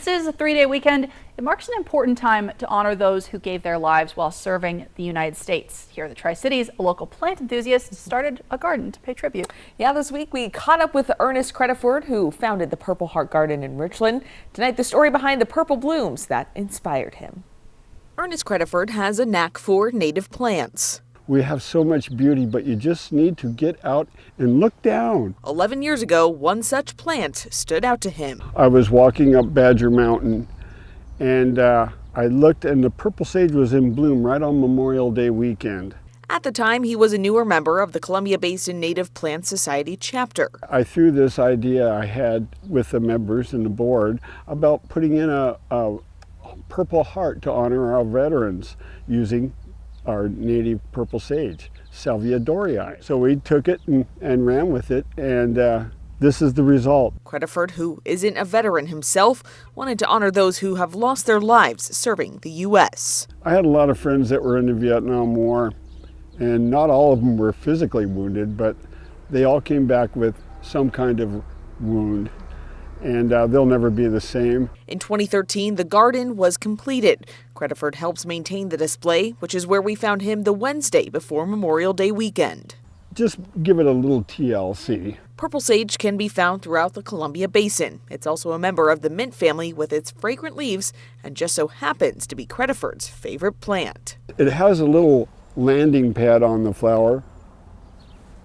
is a three-day weekend. It marks an important time to honor those who gave their lives while serving the United States. Here in the Tri-Cities, a local plant enthusiast started a garden to pay tribute. Yeah, this week we caught up with Ernest Crediford, who founded the Purple Heart Garden in Richland. Tonight, the story behind the purple blooms that inspired him. Ernest Crediford has a knack for native plants. We have so much beauty, but you just need to get out and look down. 11 years ago, one such plant stood out to him. I was walking up Badger Mountain, and I looked, and the purple sage was in bloom right on Memorial Day weekend. At the time, he was a newer member of the Columbia Basin Native Plant Society chapter. I threw this idea I had with the members and the board about putting in a purple heart to honor our veterans using our native purple sage, Salvia dorii. So we took it and ran with it, and this is the result. Crediford, who isn't a veteran himself, wanted to honor those who have lost their lives serving the U.S. I had a lot of friends that were in the Vietnam War, and not all of them were physically wounded, but they all came back with some kind of wound, and they'll never be the same. In 2013, the garden was completed. Crediford helps maintain the display, which is where we found him the Wednesday before Memorial Day weekend. Just give it a little TLC. Purple sage can be found throughout the Columbia Basin. It's also a member of the mint family with its fragrant leaves, and just so happens to be Crediford's favorite plant. It has a little landing pad on the flower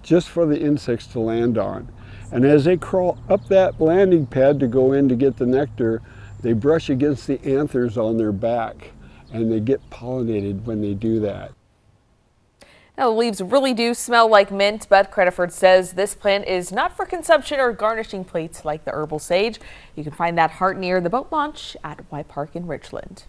just for the insects to land on. And as they crawl up that landing pad to go in to get the nectar, they brush against the anthers on their back, and they get pollinated when they do that. Now, the leaves really do smell like mint, but Crediford says this plant is not for consumption or garnishing plates like the herbal sage. You can find that heart near the boat launch at Y Park in Richland.